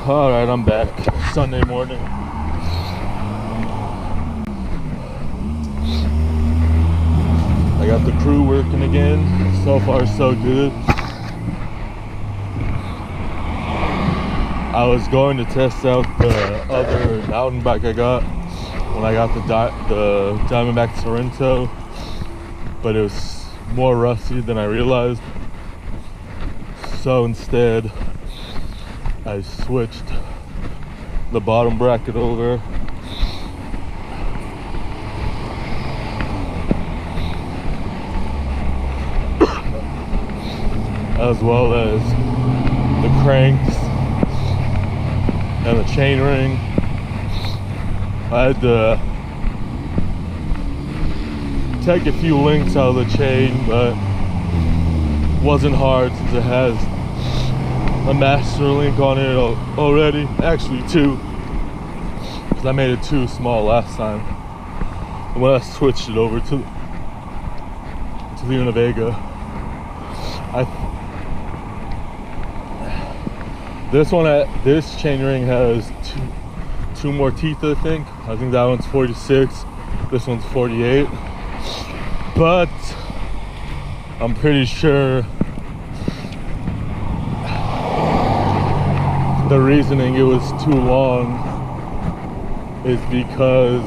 All right, I'm back. Sunday morning. I got the crew working again. So far, so good. I was going to test out the other mountain bike I got when I got the Diamondback Sorrento, but it was more rusty than I realized. So instead, I switched the bottom bracket over. As well as the cranks and the chain ring. I had to take a few links out of the chain, but it wasn't hard since it has a master link on it already. Actually 2, because I made it too small last time when I switched it over to the Univega. This chain ring has two more teeth, I think. I think that one's 46, this one's 48. But I'm pretty sure the reasoning it was too long is because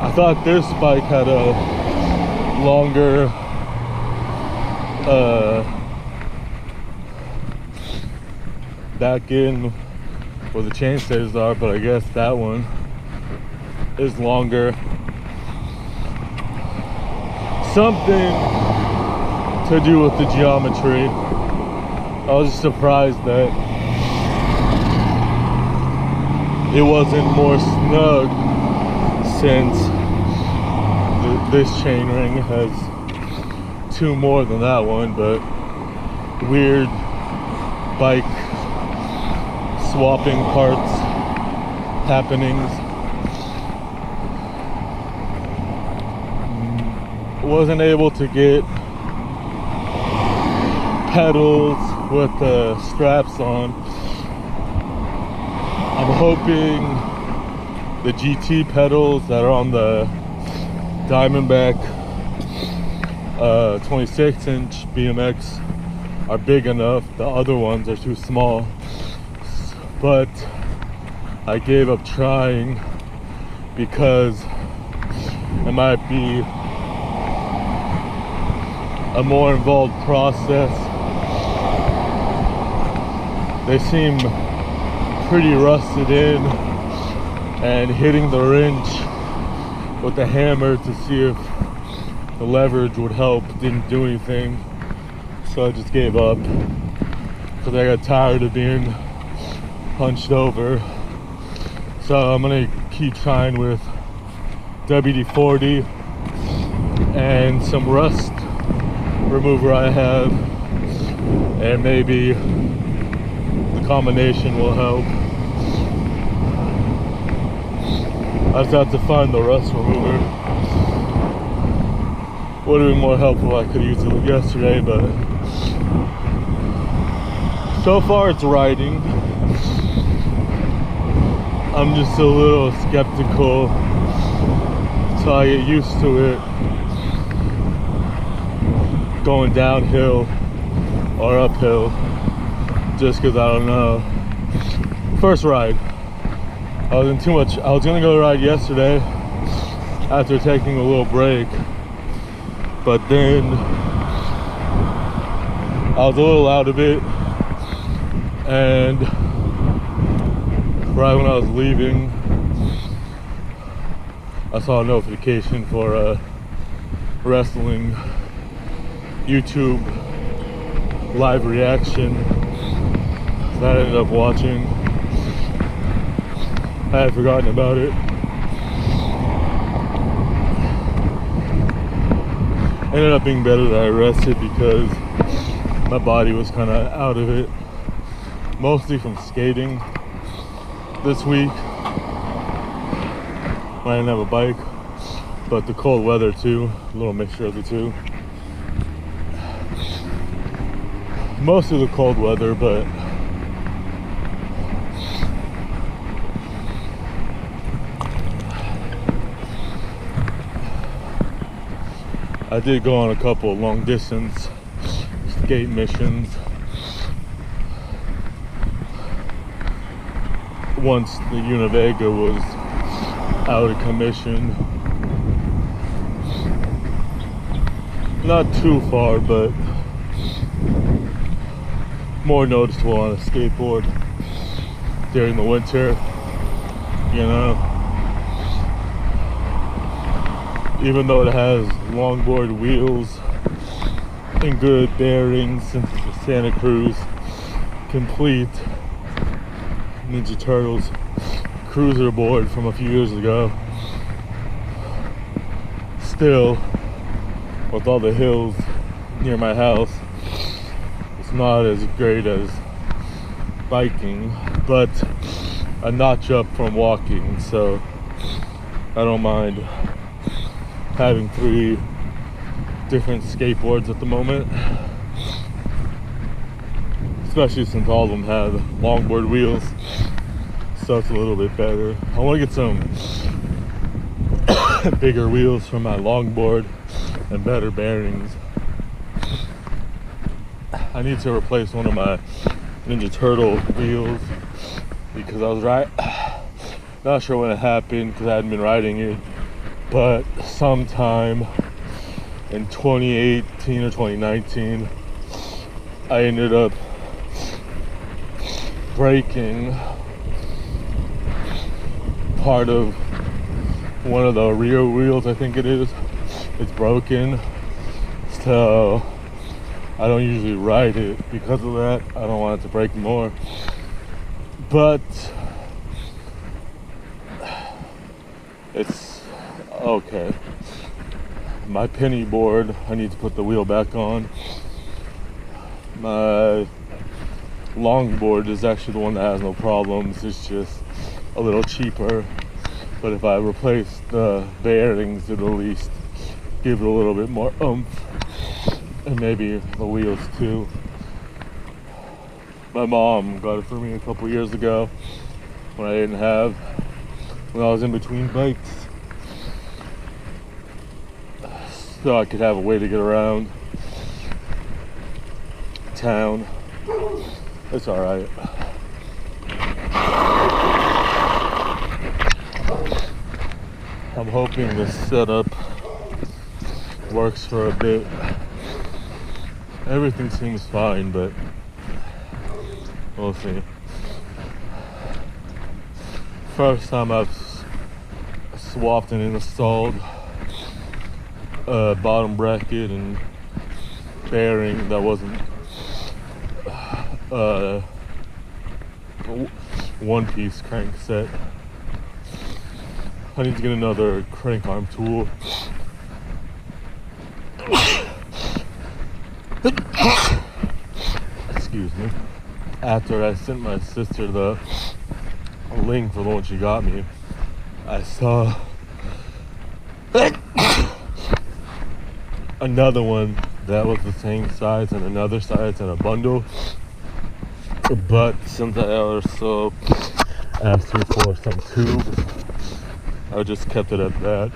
I thought this bike had a longer back in where the chainstays are, but I guess that one is longer. Something to do with the geometry. I was just surprised that it wasn't more snug, since this chain ring has 2 more than that one. But weird bike swapping parts happenings. Wasn't able to get pedals with the straps on. I'm hoping the GT pedals that are on the Diamondback 26-inch BMX are big enough. The other ones are too small. But I gave up trying because it might be a more involved process. They seem pretty rusted in, and hitting the wrench with the hammer to see if the leverage would help didn't do anything. So I just gave up because I got tired of being hunched over. So I'm gonna keep trying with WD-40 and some rust remover I have, and maybe the combination will help. I just have to find the rust remover. Would have been more helpful. I could have used it yesterday, but so far it's riding. I'm just a little skeptical until I get used to it going downhill or uphill, just because I don't know. First ride, I was in too much. I was gonna go ride yesterday after taking a little break, but then I was a little out of it, and right when I was leaving, I saw a notification for a wrestling YouTube live reaction that I ended up watching. I had forgotten about it. Ended up being better that I rested because my body was kind of out of it, mostly from skating this week when I didn't have a bike, but the cold weather too, a little mixture of the two. Mostly the cold weather, but I did go on a couple of long distance skate missions. Once the Univega was out of commission. Not too far, but more noticeable on a skateboard during the winter, you know. Even though it has longboard wheels and good bearings, since it's a Santa Cruz complete Ninja Turtles cruiser board from a few years ago, still, with all the hills near my house, it's not as great as biking, but a notch up from walking, so I don't mind having 3 different skateboards at the moment, especially since all of them have longboard wheels, so it's a little bit better. I want to get some bigger wheels for my longboard and better bearings. I need to replace one of my Ninja Turtle wheels because I was not sure when it happened because I hadn't been riding it, but sometime in 2018 or 2019 I ended up breaking part of one of the rear wheels, I think it is. It's broken, so I don't usually ride it because of that. I don't want it to break more, but it's okay. My penny board, I need to put the wheel back on. My longboard is actually the one that has no problems. It's just a little cheaper, but if I replace the bearings, it'll at least give it a little bit more oomph, and maybe the wheels too. My mom got it for me a couple years ago when I was in between bikes, so I could have a way to get around town. It's all right. I'm hoping this setup works for a bit. Everything seems fine, but we'll see. First time I've swapped and installed a bottom bracket and bearing that wasn't one-piece crank set. I need to get another crank arm tool. Excuse me. After I sent my sister the link for the one she got me, I saw another one that was the same size and another size in a bundle, but since I also asked her for some tubes, I just kept it at that.